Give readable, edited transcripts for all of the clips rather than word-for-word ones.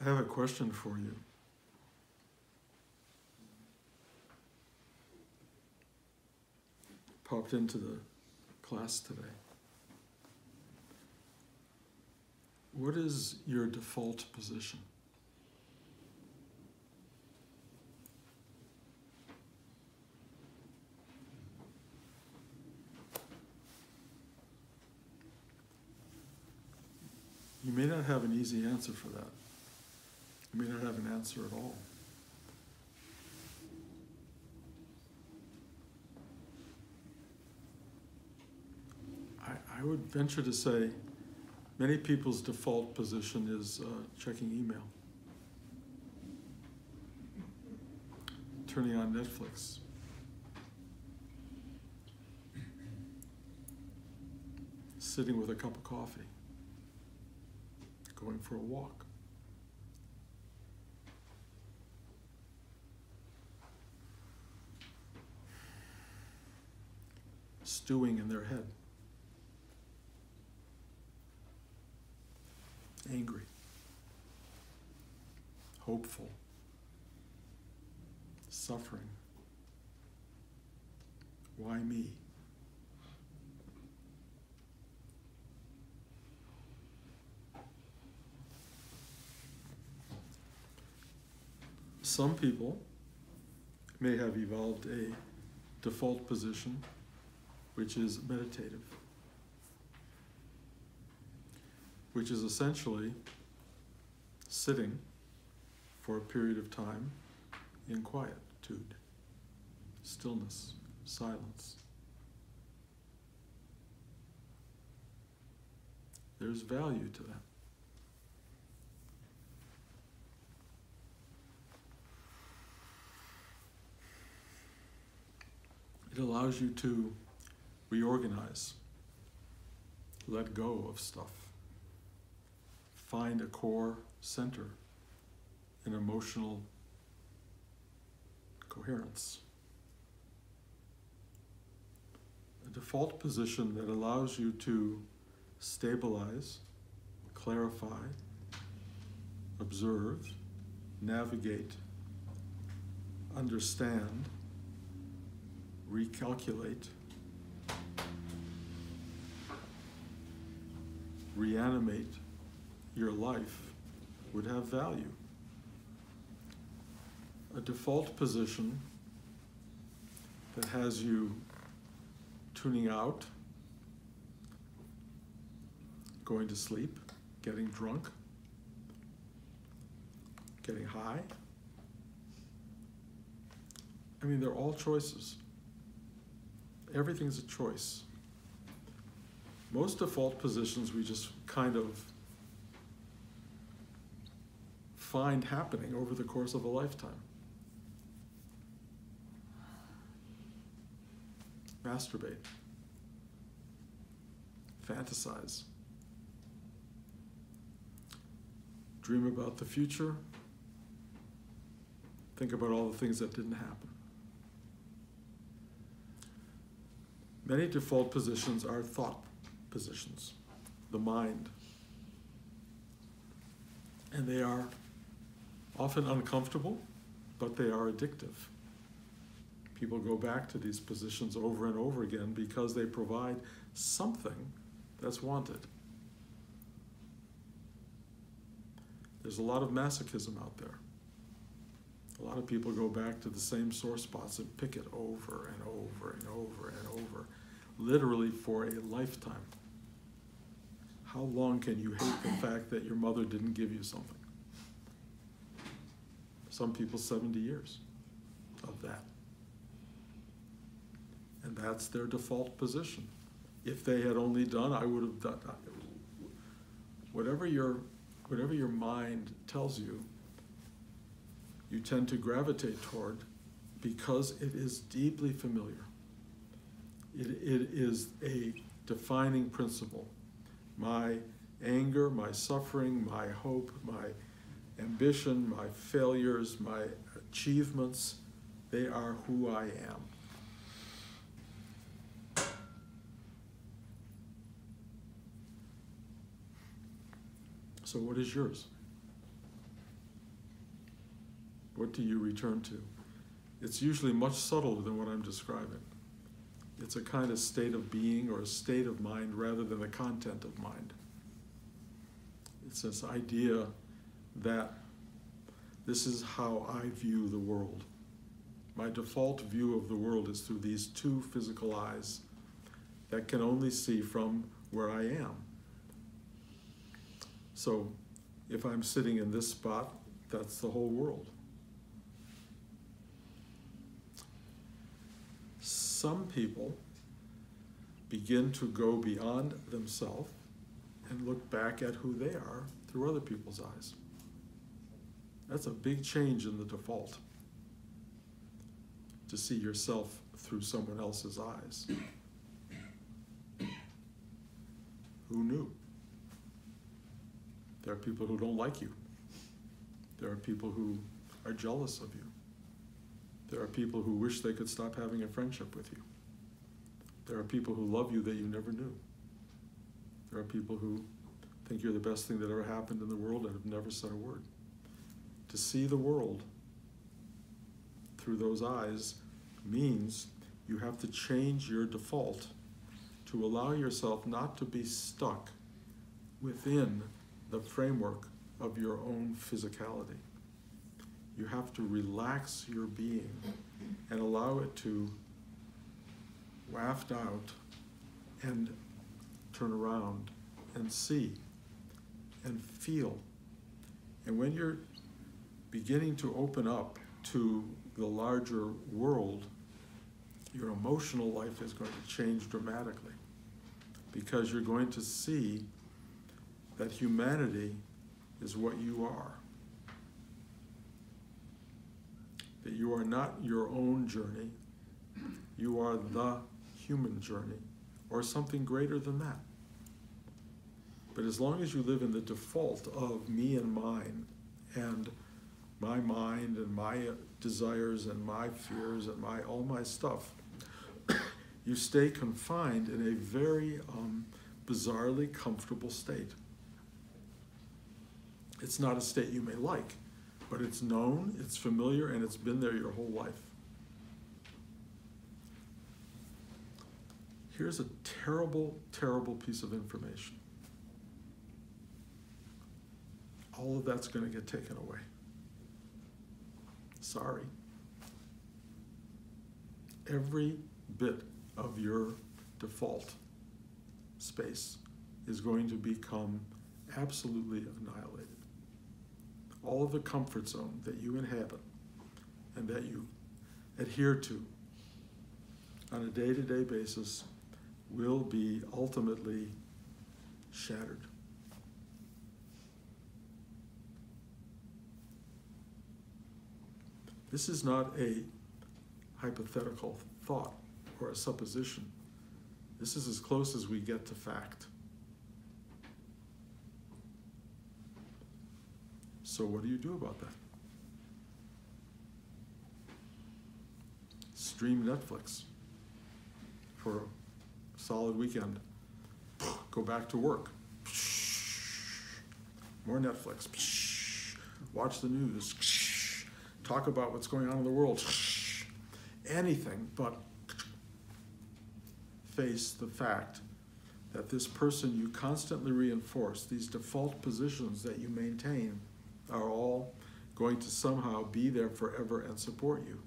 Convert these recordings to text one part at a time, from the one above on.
I have a question for you. Popped into the class today. What is your default position? You may not have an easy answer for that. You may not have an answer at all. I would venture to say many people's default position is checking email, turning on Netflix, sitting with a cup of coffee, going for a walk. Stewing in their head. Angry. Hopeful. Suffering. Why me? Some people may have evolved a default position which is meditative, which is essentially sitting for a period of time in quietude, stillness, silence. There's value to that. It allows you to reorganize, let go of stuff, find a core center, an emotional coherence. A default position that allows you to stabilize, clarify, observe, navigate, understand, recalculate, reanimate your life would have value. A default position that has you tuning out, going to sleep, getting drunk, getting high. I mean, they're all choices. Everything's a choice. Most default positions we just kind of find happening over the course of a lifetime. Masturbate. Fantasize. Dream about the future. Think about all the things that didn't happen. Many default positions are thought positions, the mind. And they are often uncomfortable, but they are addictive. People go back to these positions over and over again because they provide something that's wanted. There's a lot of masochism out there. A lot of people go back to the same sore spots and pick it over and over and over and over, literally for a lifetime. How long can you hate the fact that your mother didn't give you something? Some people 70 years of that. And that's their default position. If they had only done, I would have done. Whatever your mind tells you, you tend to gravitate toward because it is deeply familiar. It is a defining principle. My anger, my suffering, my hope, my ambition, my failures, my achievements, they are who I am. So what is yours? What do you return to? It's usually much subtler than what I'm describing. It's a kind of state of being or a state of mind rather than the content of mind. It's this idea that this is how I view the world. My default view of the world is through these two physical eyes that can only see from where I am. So if I'm sitting in this spot, that's the whole world. Some people begin to go beyond themselves and look back at who they are through other people's eyes. That's a big change in the default, to see yourself through someone else's eyes. Who knew? There are people who don't like you. There are people who are jealous of you. There are people who wish they could stop having a friendship with you. There are people who love you that you never knew. There are people who think you're the best thing that ever happened in the world and have never said a word. To see the world through those eyes means you have to change your default to allow yourself not to be stuck within the framework of your own physicality. You have to relax your being and allow it to waft out and turn around and see and feel. And when you're beginning to open up to the larger world, your emotional life is going to change dramatically, because you're going to see that humanity is what you are. That you are not your own journey, you are the human journey, or something greater than that. But as long as you live in the default of me and mine, and my mind and my desires and my fears and all my stuff, you stay confined in a very bizarrely comfortable state. It's not a state you may like, but it's known, it's familiar, and it's been there your whole life. Here's a terrible, terrible piece of information. All of that's going to get taken away. Sorry. Every bit of your default space is going to become absolutely annihilated. All of the comfort zone that you inhabit and that you adhere to on a day-to-day basis will be ultimately shattered. This is not a hypothetical thought or a supposition. This is as close as we get to fact. So what do you do about that? Stream Netflix for a solid weekend. Go back to work. More Netflix. Watch the news. Talk about what's going on in the world. Anything but face the fact that this person you constantly reinforce, these default positions that you maintain, are all going to somehow be there forever and support you.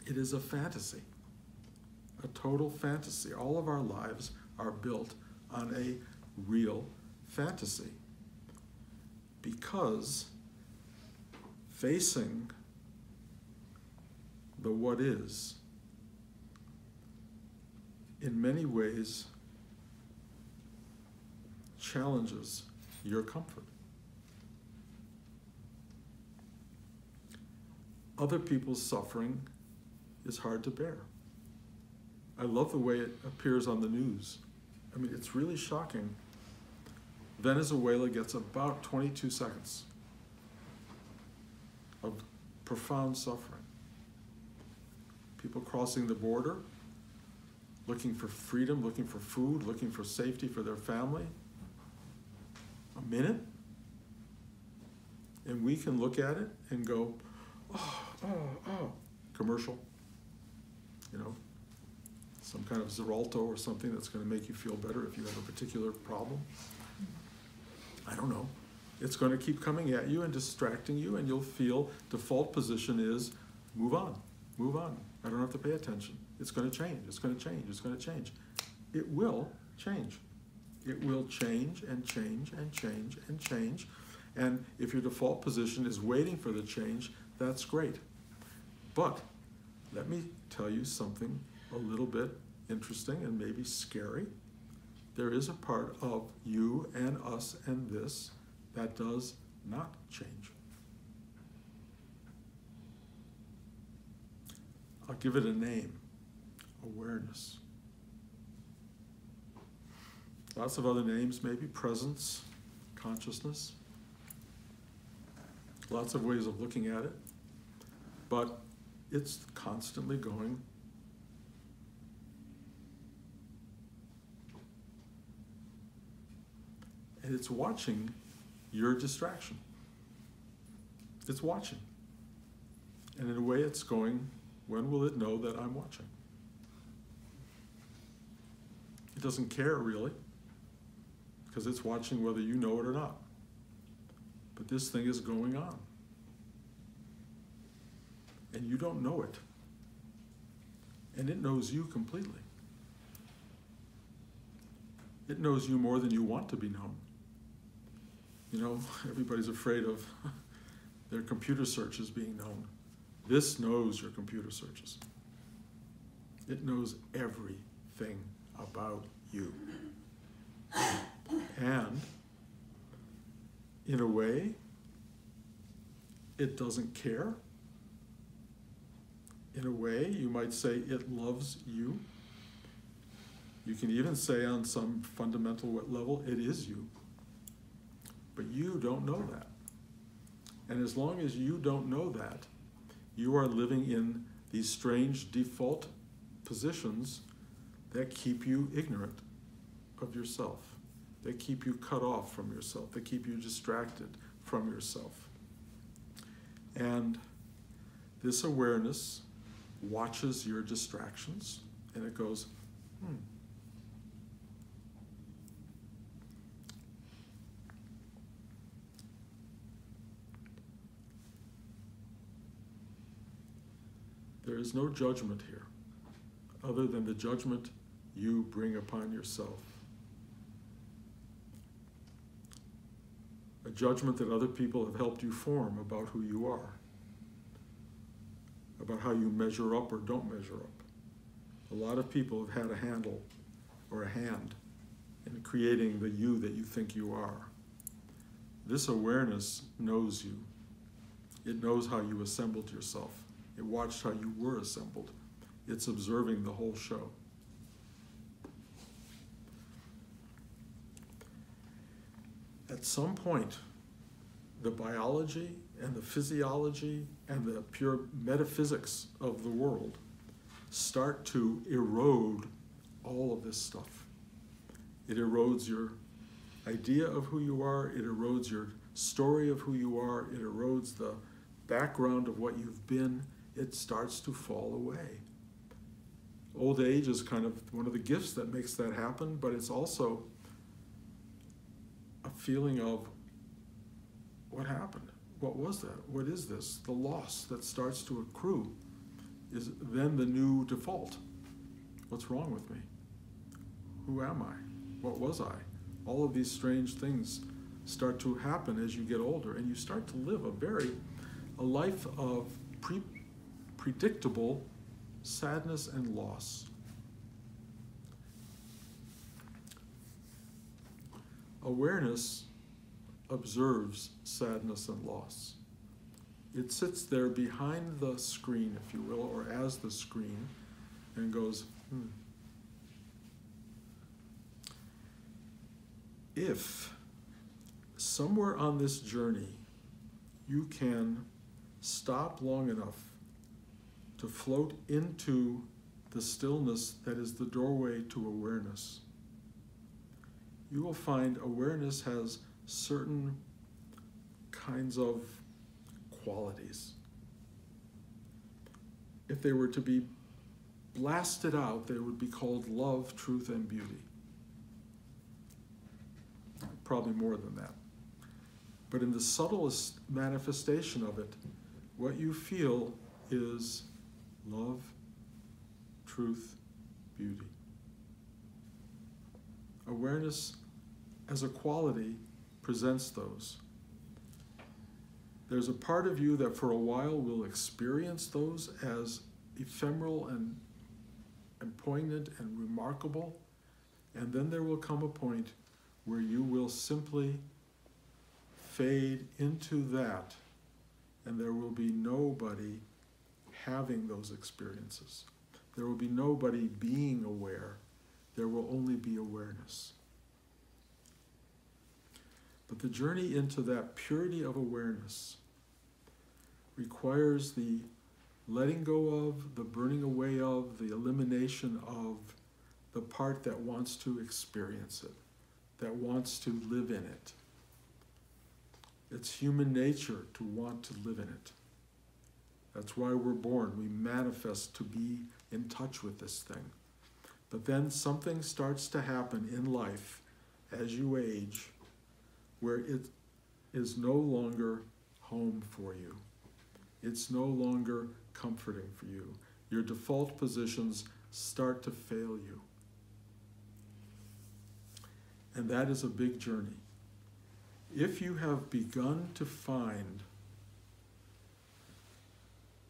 It is a fantasy, a total fantasy. All of our lives are built on a real fantasy, because facing the what is, in many ways, challenges your comfort. Other people's suffering is hard to bear. I love the way it appears on the news. I mean, it's really shocking. Venezuela gets about 22 seconds of profound suffering. People crossing the border, looking for freedom, looking for food, looking for safety for their family. A minute? And we can look at it and go, commercial, you know, some kind of Xarelto or something that's going to make you feel better if you have a particular problem. I don't know. It's going to keep coming at you and distracting you, and you'll feel default position is move on, move on. I don't have to pay attention. It's going to change, it's going to change, it's going to change. It will change. It will change and change and change and change. And if your default position is waiting for the change, that's great. But let me tell you something a little bit interesting and maybe scary. There is a part of you and us and this that does not change. I'll give it a name: awareness. Lots of other names, maybe presence, consciousness. Lots of ways of looking at it, but it's constantly going. And it's watching your distraction. It's watching. And in a way it's going, when will it know that I'm watching? It doesn't care really, because it's watching whether you know it or not. But this thing is going on. And you don't know it. And it knows you completely. It knows you more than you want to be known. You know, everybody's afraid of their computer searches being known. This knows your computer searches. It knows everything about you. And in a way, it doesn't care. In a way, you might say it loves you. You can even say on some fundamental level, it is you. But you don't know that. And as long as you don't know that, you are living in these strange default positions that keep you ignorant of yourself. They keep you cut off from yourself. They keep you distracted from yourself. And this awareness watches your distractions, and it goes, There is no judgment here, other than the judgment you bring upon yourself. A judgment that other people have helped you form about who you are, about how you measure up or don't measure up. A lot of people have had a handle or a hand in creating the you that you think you are. This awareness knows you. It knows how you assembled yourself. It watched how you were assembled. It's observing the whole show. At some point, the biology and the physiology and the pure metaphysics of the world start to erode all of this stuff. It erodes your idea of who you are. It erodes your story of who you are. It erodes the background of what you've been. It starts to fall away. Old age is kind of one of the gifts that makes that happen, but it's also a feeling of, what happened? What was that? What is this? The loss that starts to accrue is then the new default. What's wrong with me? Who am I? What was I? All of these strange things start to happen as you get older, and you start to live a life of predictable sadness and loss. Awareness observes sadness and loss. It sits there behind the screen, if you will, or as the screen, and goes, If somewhere on this journey you can stop long enough to float into the stillness that is the doorway to awareness, you will find awareness has certain kinds of qualities. If they were to be blasted out, they would be called love, truth, and beauty. Probably more than that. But in the subtlest manifestation of it, what you feel is love, truth, beauty. Awareness as a quality presents those. There's a part of you that for a while will experience those as ephemeral and poignant and remarkable, and then there will come a point where you will simply fade into that, and there will be nobody having those experiences. There will be nobody being aware. There will only be awareness. But the journey into that purity of awareness requires the letting go of, the burning away of, the elimination of the part that wants to experience it, that wants to live in it. It's human nature to want to live in it. That's why we're born. We manifest to be in touch with this thing. But then something starts to happen in life as you age where it is no longer home for you. It's no longer comforting for you. Your default positions start to fail you. And that is a big journey. If you have begun to find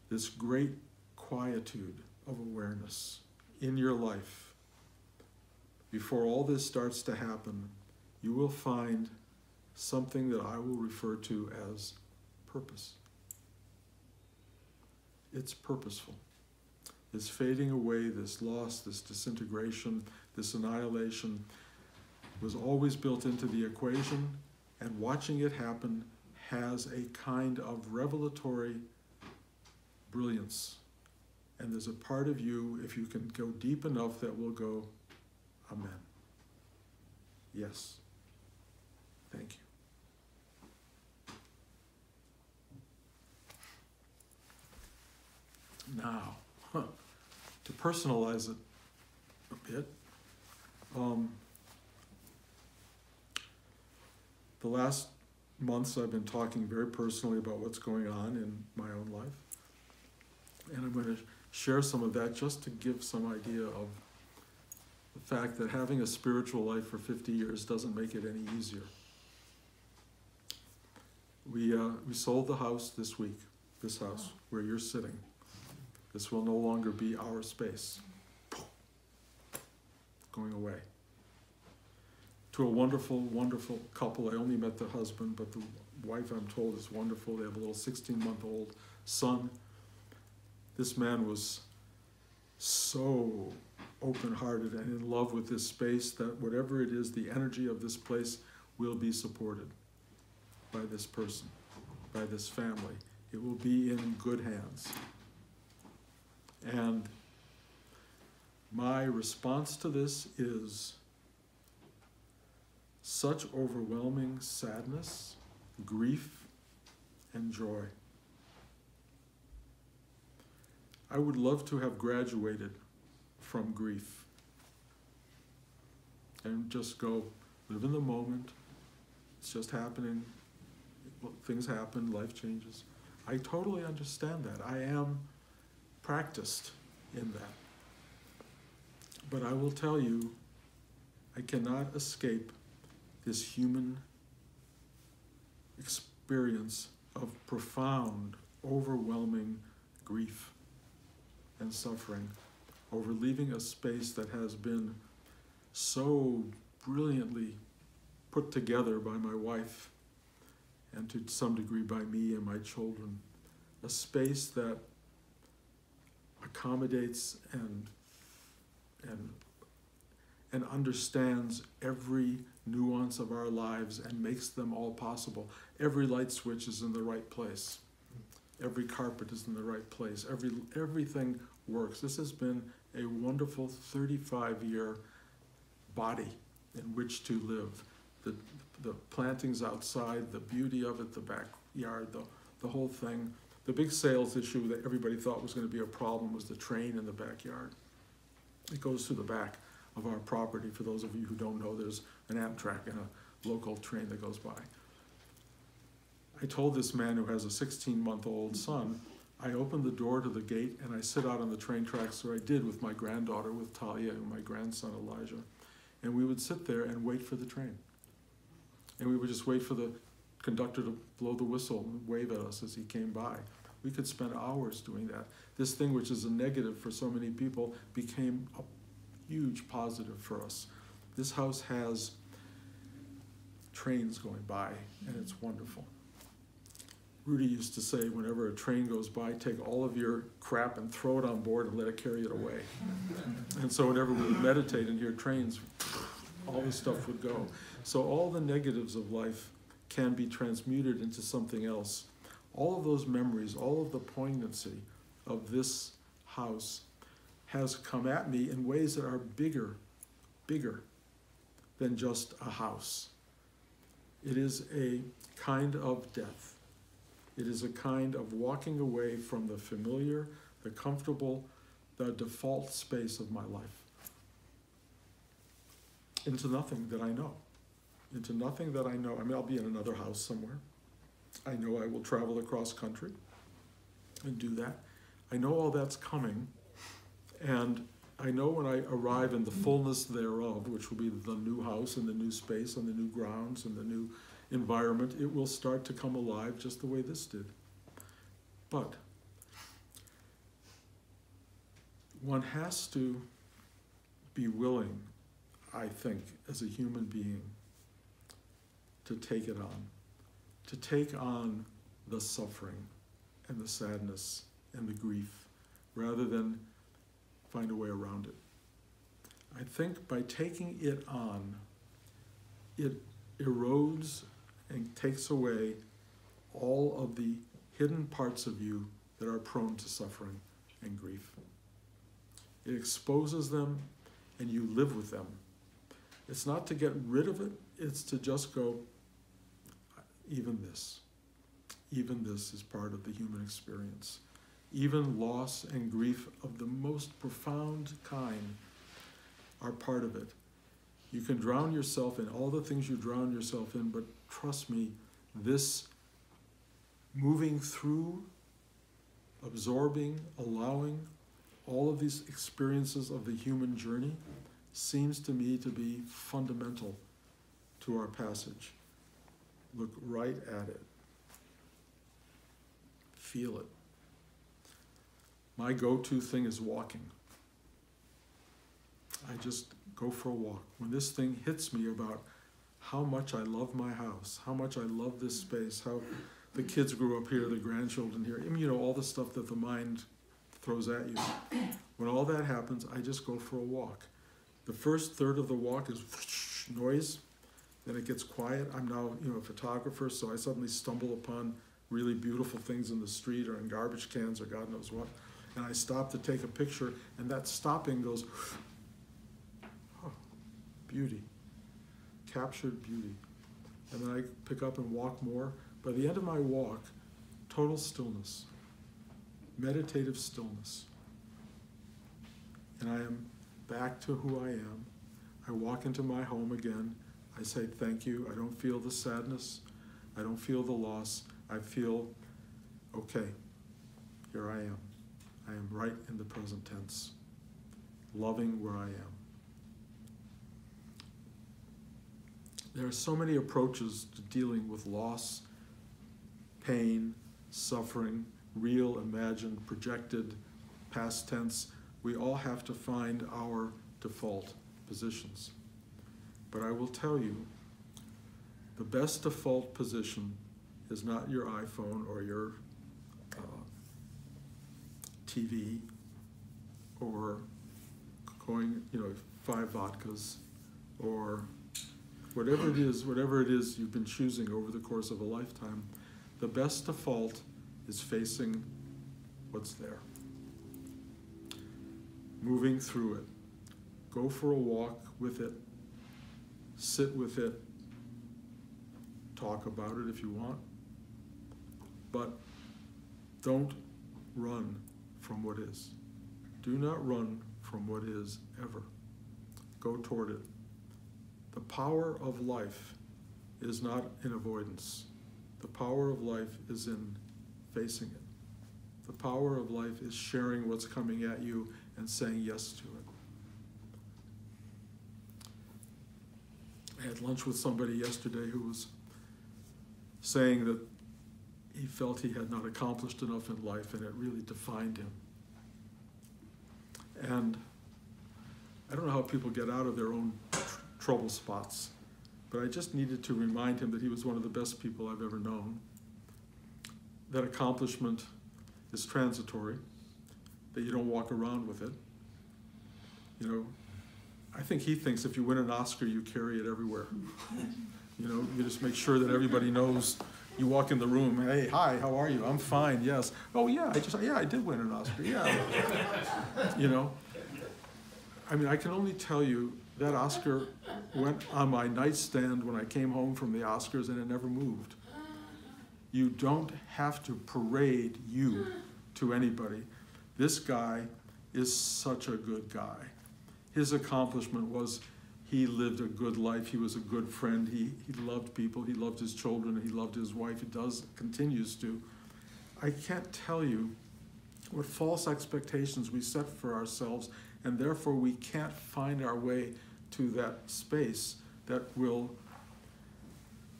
this great quietude of awareness in your life, before all this starts to happen, you will find something that I will refer to as purpose. It's purposeful. This fading away, this loss, this disintegration, this annihilation was always built into the equation, and watching it happen has a kind of revelatory brilliance. And there's a part of you, if you can go deep enough, that will go, Amen. Yes. Thank you. Now, to personalize it a bit, the last months I've been talking very personally about what's going on in my own life. And I'm going to share some of that just to give some idea of the fact that having a spiritual life for 50 years doesn't make it any easier. We sold the house this week, this house where you're sitting. This will no longer be our space. Going away. To a wonderful, wonderful couple. I only met the husband, but the wife, I'm told, is wonderful. They have a little 16-month-old son. This man was so open-hearted and in love with this space that whatever it is, the energy of this place will be supported by this person, by this family. It will be in good hands. And my response to this is such overwhelming sadness, grief, and joy. I would love to have graduated from grief and just go live in the moment. It's just happening. Things happen, life changes. I totally understand that. I am practiced in that. But I will tell you, I cannot escape this human experience of profound, overwhelming grief and suffering over leaving a space that has been so brilliantly put together by my wife and to some degree by me and my children. A space that accommodates and understands every nuance of our lives and makes them all possible. Every light switch is in the right place. Every carpet is in the right place. Everything works. This has been a wonderful 35-year body in which to live. The plantings outside, the beauty of it, the backyard, the whole thing. The big sales issue that everybody thought was going to be a problem was the train in the backyard. It goes through the back of our property. For those of you who don't know, there's an Amtrak and a local train that goes by. I told this man who has a 16-month-old son, I opened the door to the gate and I sit out on the train tracks, so I did with my granddaughter, with Talia, and my grandson Elijah. And we would sit there and wait for the train. And we would just wait for the conductor to blow the whistle and wave at us as he came by. We could spend hours doing that. This thing, which is a negative for so many people, became a huge positive for us. This house has trains going by, and it's wonderful. Rudy used to say, whenever a train goes by, take all of your crap and throw it on board and let it carry it away. And so whenever we would meditate and hear trains, all this stuff would go. So all the negatives of life can be transmuted into something else. All of those memories, all of the poignancy of this house has come at me in ways that are bigger than just a house. It is a kind of death. It is a kind of walking away from the familiar, the comfortable, the default space of my life into nothing that I know. Into nothing that I know. I mean, I'll be in another house somewhere. I know I will travel across country and do that. I know all that's coming, and I know when I arrive in the fullness thereof, which will be the new house and the new space and the new grounds and the new environment, it will start to come alive just the way this did. But one has to be willing, I think, as a human being, to take it on, to take on the suffering and the sadness and the grief, rather than find a way around it. I think by taking it on, it erodes and takes away all of the hidden parts of you that are prone to suffering and grief. It exposes them and you live with them. It's not to get rid of it, it's to just go, even this is part of the human experience. Even loss and grief of the most profound kind are part of it. You can drown yourself in all the things you drown yourself in, but trust me, this moving through, absorbing, allowing all of these experiences of the human journey seems to me to be fundamental to our passage. Look right at it. Feel it. My go-to thing is walking. I just go for a walk. When this thing hits me about how much I love my house, how much I love this space, how the kids grew up here, the grandchildren here, I mean, you know, all the stuff that the mind throws at you. When all that happens, I just go for a walk. The first third of the walk is noise, then it gets quiet. I'm now, a photographer, so I suddenly stumble upon really beautiful things in the street or in garbage cans or God knows what. And I stop to take a picture, and that stopping goes, oh, beauty, captured beauty. And then I pick up and walk more. By the end of my walk, total stillness, meditative stillness. And I am back to who I am. I walk into my home again. I say thank you. I don't feel the sadness. I don't feel the loss. I feel, okay, here I am. I am right in the present tense, loving where I am. There are so many approaches to dealing with loss, pain, suffering, real, imagined, projected, past tense. We all have to find our default positions. But I will tell you, the best default position is not your iPhone or your TV or going, 5 vodkas or whatever it is you've been choosing over the course of a lifetime. The best default is facing what's there. Moving through it. Go for a walk with it. Sit with it. Talk about it if you want. But don't run from what is. Do not run from what is ever. Go toward it. The power of life is not in avoidance. The power of life is in facing it. The power of life is sharing what's coming at you and saying yes to it. I had lunch with somebody yesterday who was saying that he felt he had not accomplished enough in life, and it really defined him. And I don't know how people get out of their own trouble spots, but I just needed to remind him that he was one of the best people I've ever known, that accomplishment is transitory, that you don't walk around with it. You know, I think he thinks if you win an Oscar, you carry it everywhere. You know, you just make sure that everybody knows. You walk in the room, hey, hi, how are you? I'm fine, yes. Oh yeah, I did win an Oscar, yeah. You know, I mean, I can only tell you that Oscar went on my nightstand when I came home from the Oscars, and it never moved. You don't have to parade you to anybody. This guy is such a good guy. His accomplishment was he lived a good life. He was a good friend. He loved people. He loved his children. He loved his wife. He continues to. I can't tell you what false expectations we set for ourselves, and therefore we can't find our way to that space that will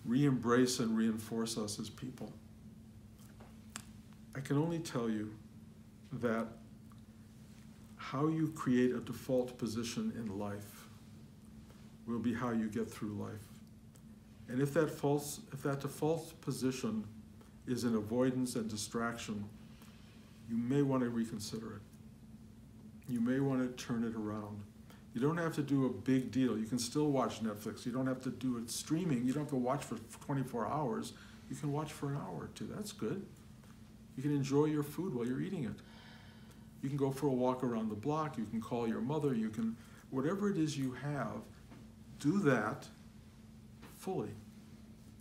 re-embrace and reinforce us as people. I can only tell you that how you create a default position in life will be how you get through life. And if that default position is in avoidance and distraction, you may want to reconsider it. You may want to turn it around. You don't have to do a big deal. You can still watch Netflix. You don't have to do it streaming. You don't have to watch for 24 hours. You can watch for an hour or two. That's good. You can enjoy your food while you're eating it. You can go for a walk around the block. You can call your mother. You can, whatever it is you have, do that fully.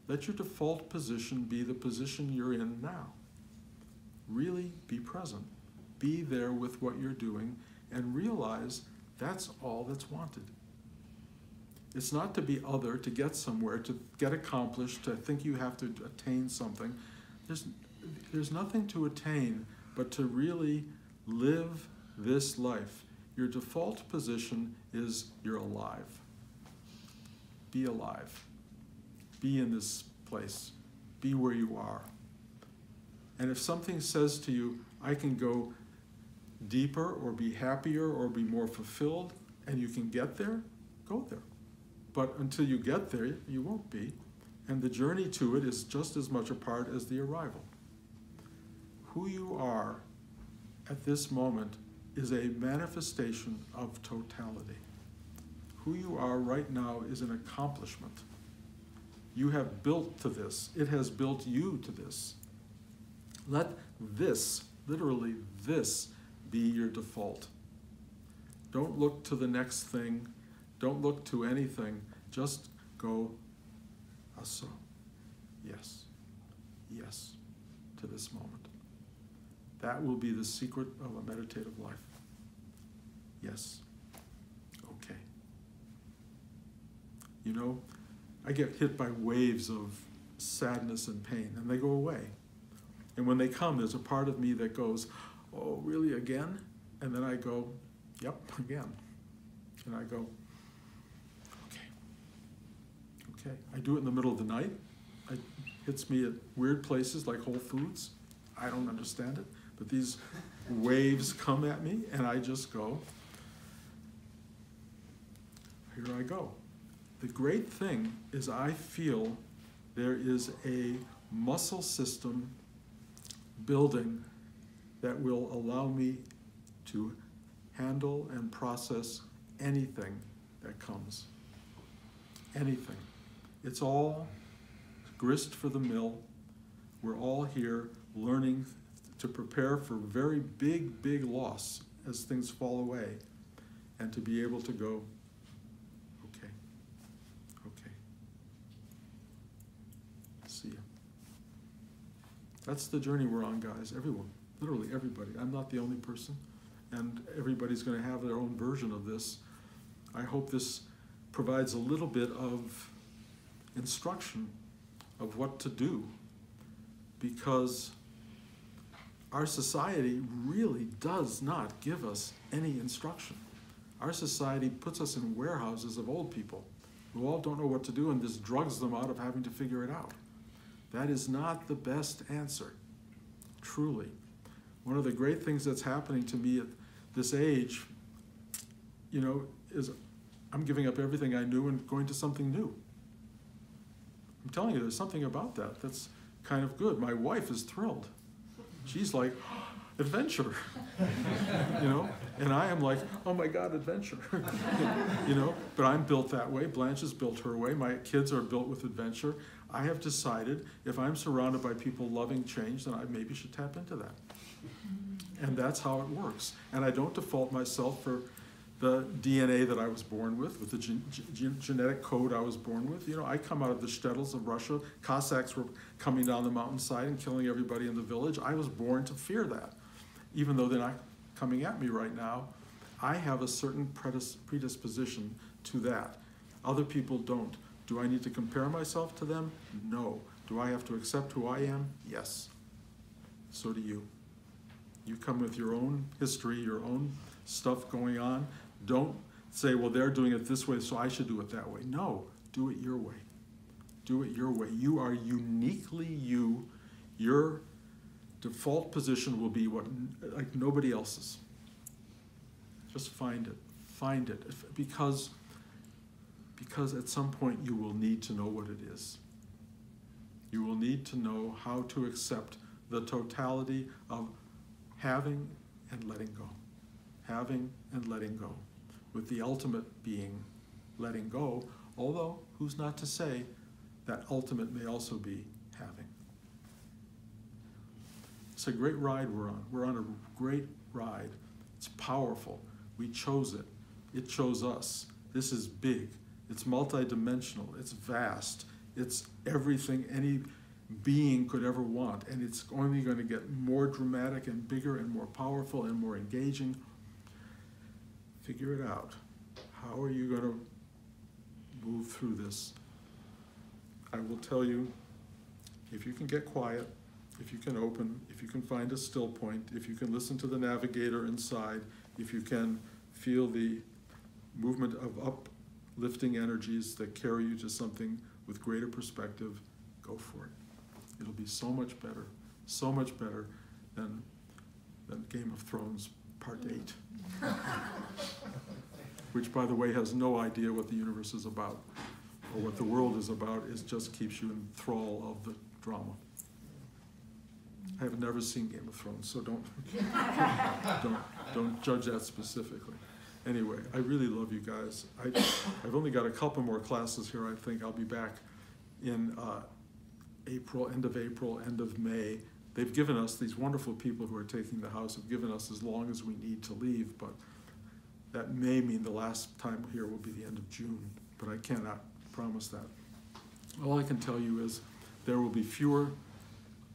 Let your default position be the position you're in now. Really be present. Be there with what you're doing and realize that's all that's wanted. It's not to be other, to get somewhere, to get accomplished, to think you have to attain something. There's nothing to attain but to really live this life. Your default position is you're alive. Be alive. Be in this place. Be where you are. And if something says to you, I can go deeper or be happier or be more fulfilled, and you can get there, go there. But until you get there, you won't be. And the journey to it is just as much a part as the arrival. Who you are at this moment is a manifestation of totality. Who you are right now is an accomplishment. You have built to this. It has built you to this. Let this, literally this, be your default. Don't look to the next thing. Don't look to anything. Just go, aso. Yes. Yes. To this moment. That will be the secret of a meditative life. Yes. Okay. You know, I get hit by waves of sadness and pain, and they go away. And when they come, there's a part of me that goes, oh, really, again? And then I go, yep, again. And I go, okay. Okay. I do it in the middle of the night. It hits me at weird places like Whole Foods. I don't understand it. But these waves come at me, and I just go, here I go. The great thing is I feel there is a muscle system building that will allow me to handle and process anything that comes. Anything. It's all grist for the mill. We're all here learning to prepare for very big, big loss as things fall away, and to be able to go, okay, okay, see ya. That's the journey we're on, guys. Everyone, literally everybody. I'm not the only person, and everybody's going to have their own version of this. I hope this provides a little bit of instruction of what to do, because our society really does not give us any instruction. Our society puts us in warehouses of old people who all don't know what to do and just drugs them out of having to figure it out. That is not the best answer, truly. One of the great things that's happening to me at this age, you know, is I'm giving up everything I knew and going to something new. I'm telling you, there's something about that that's kind of good. My wife is thrilled. She's like, adventure, you know? And I am like, oh my God, adventure, you know? But I'm built that way. Blanche is built her way. My kids are built with adventure. I have decided if I'm surrounded by people loving change, then I maybe should tap into that. And that's how it works. And I don't default myself for the DNA that I was born with the genetic code I was born with. You know, I come out of the shtetls of Russia. Cossacks were coming down the mountainside and killing everybody in the village. I was born to fear that. Even though they're not coming at me right now, I have a certain predisposition to that. Other people don't. Do I need to compare myself to them? No. Do I have to accept who I am? Yes. So do you. You come with your own history, your own stuff going on. Don't say, well, they're doing it this way, so I should do it that way. No, do it your way. Do it your way. You are uniquely you. Your default position will be what, like nobody else's. Just find it. Find it. Because at some point you will need to know what it is. You will need to know how to accept the totality of having and letting go. Having and letting go. With the ultimate being letting go, although who's not to say that ultimate may also be having. It's a great ride we're on. We're on a great ride. It's powerful. We chose it. It chose us. This is big. It's multidimensional. It's vast. It's everything any being could ever want. And it's only going to get more dramatic and bigger and more powerful and more engaging. Figure it out. How are you going to move through this? I will tell you, if you can get quiet, if you can open, if you can find a still point, if you can listen to the navigator inside, if you can feel the movement of uplifting energies that carry you to something with greater perspective, go for it. It'll be so much better than Game of Thrones Part 8. Which, by the way, has no idea what the universe is about or what the world is about. It just keeps you in thrall of the drama. I have never seen Game of Thrones, so don't judge that specifically. Anyway, I really love you guys. I've only got a couple more classes here. I think I'll be back in April, end of May. They've given us, these wonderful people who are taking the house have given us as long as we need to leave, but that may mean the last time here will be the end of June, but I cannot promise that. All I can tell you is there will be fewer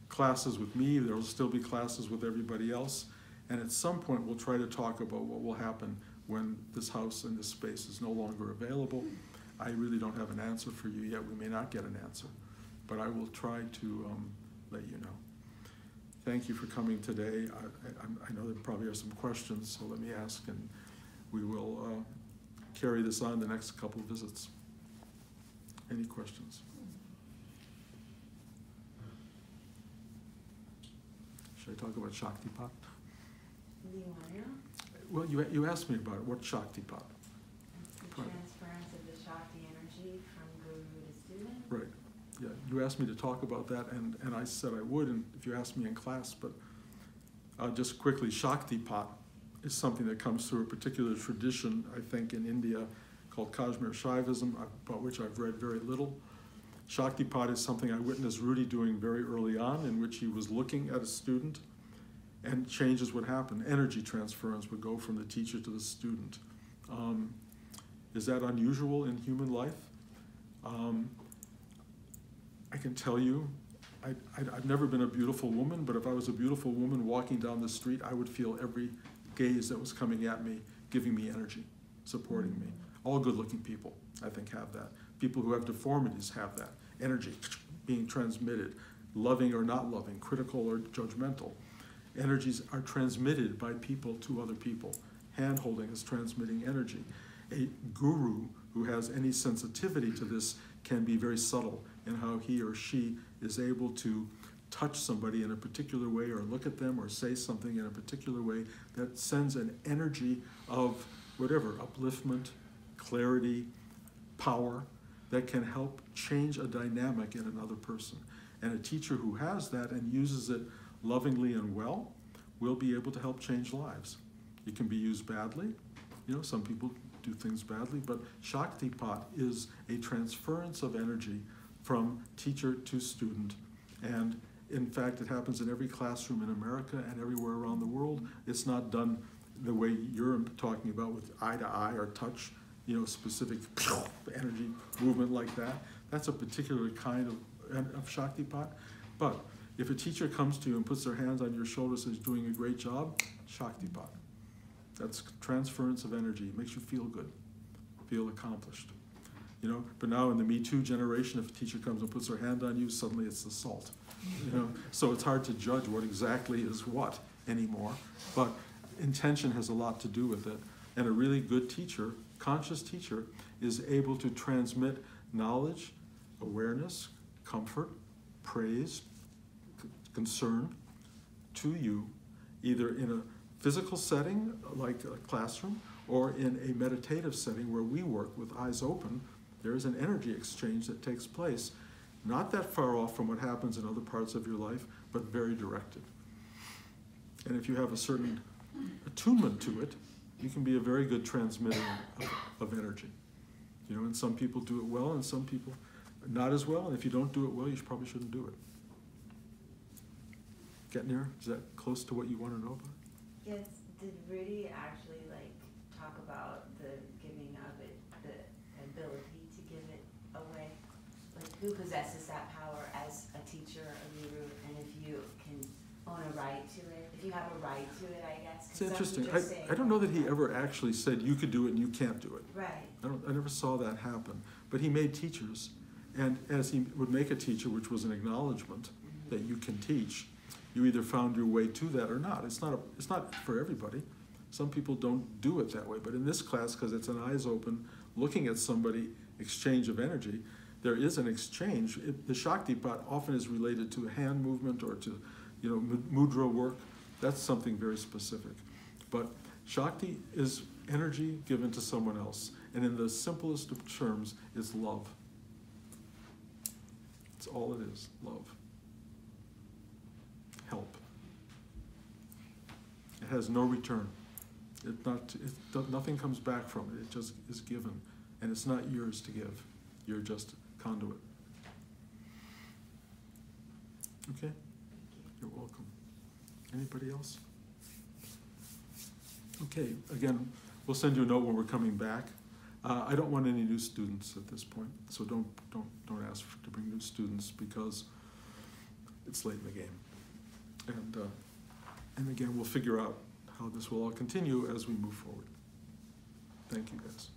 classes with me, there will still be classes with everybody else, and at some point we'll try to talk about what will happen when this house and this space is no longer available. I really don't have an answer for you yet. We may not get an answer, but I will try to let you know. Thank you for coming today. I know there probably are some questions, so let me ask, and we will carry this on the next couple of visits. Any questions? Should I talk about Shaktipat? Do you want to know? Well, you asked me about it. What Shaktipat? The transference of the Shakti energy from guru to student? Right. Yeah, you asked me to talk about that, and I said I would, and if you asked me in class, but just quickly, Shaktipat is something that comes through a particular tradition, I think, in India called Kashmir Shaivism, about which I've read very little. Shaktipat is something I witnessed Rudy doing very early on, in which he was looking at a student, and changes would happen. Energy transference would go from the teacher to the student. Is that unusual in human life? I can tell you, I've never been a beautiful woman, but if I was a beautiful woman walking down the street, I would feel every gaze that was coming at me, giving me energy, supporting me. All good-looking people, I think, have that. People who have deformities have that. Energy being transmitted, loving or not loving, critical or judgmental. Energies are transmitted by people to other people. Hand-holding is transmitting energy. A guru who has any sensitivity to this can be very subtle in how he or she is able to touch somebody in a particular way, or look at them, or say something in a particular way that sends an energy of whatever, upliftment, clarity, power, that can help change a dynamic in another person. And a teacher who has that and uses it lovingly and well will be able to help change lives. It can be used badly. You know, some people do things badly, but Shaktipat is a transference of energy from teacher to student. And in fact, it happens in every classroom in America and everywhere around the world. It's not done the way you're talking about with eye to eye or touch, you know, specific energy movement like that. That's a particular kind of Shaktipat. But if a teacher comes to you and puts their hands on your shoulders and is doing a great job, Shaktipat. That's transference of energy. It makes you feel good, feel accomplished. You know, but now in the Me Too generation, if a teacher comes and puts their hand on you, suddenly it's assault. You know, so it's hard to judge what exactly is what anymore. But intention has a lot to do with it. And a really good teacher, conscious teacher, is able to transmit knowledge, awareness, comfort, praise, concern to you, either in a physical setting like a classroom, or in a meditative setting where we work with eyes open. There is an energy exchange that takes place, not that far off from what happens in other parts of your life, but very directed. And if you have a certain attunement to it, you can be a very good transmitter of energy. You know, and some people do it well, and some people not as well. And if you don't do it well, you probably shouldn't do it. Getting there? Is that close to what you want to know about? Yes. Did Rudy actually talk about the giving of it, the ability to give it away? Like, who possesses that power as a teacher, a guru, and if you can own a right to it, if you have a right to it, I guess. It's interesting. I don't know that he ever actually said you could do it and you can't do it. Right. I never saw that happen. But he made teachers, and as he would make a teacher, which was an acknowledgement that you can teach, you either found your way to that or not. It's not for everybody. Some people don't do it that way. But in this class, because it's an eyes open, looking at somebody, exchange of energy, there is an exchange. The Shaktipat often is related to a hand movement or to, you know, mudra work. That's something very specific. But Shakti is energy given to someone else. And in the simplest of terms, it's love. It's all it is, love. Help. It has no return. Nothing comes back from it. It just is given. And it's not yours to give. You're just conduit. Okay? You're welcome. Anybody else? Okay, again, we'll send you a note when we're coming back. I don't want any new students at this point, so don't ask to bring new students because it's late in the game. And again, we'll figure out how this will all continue as we move forward. Thank you, guys.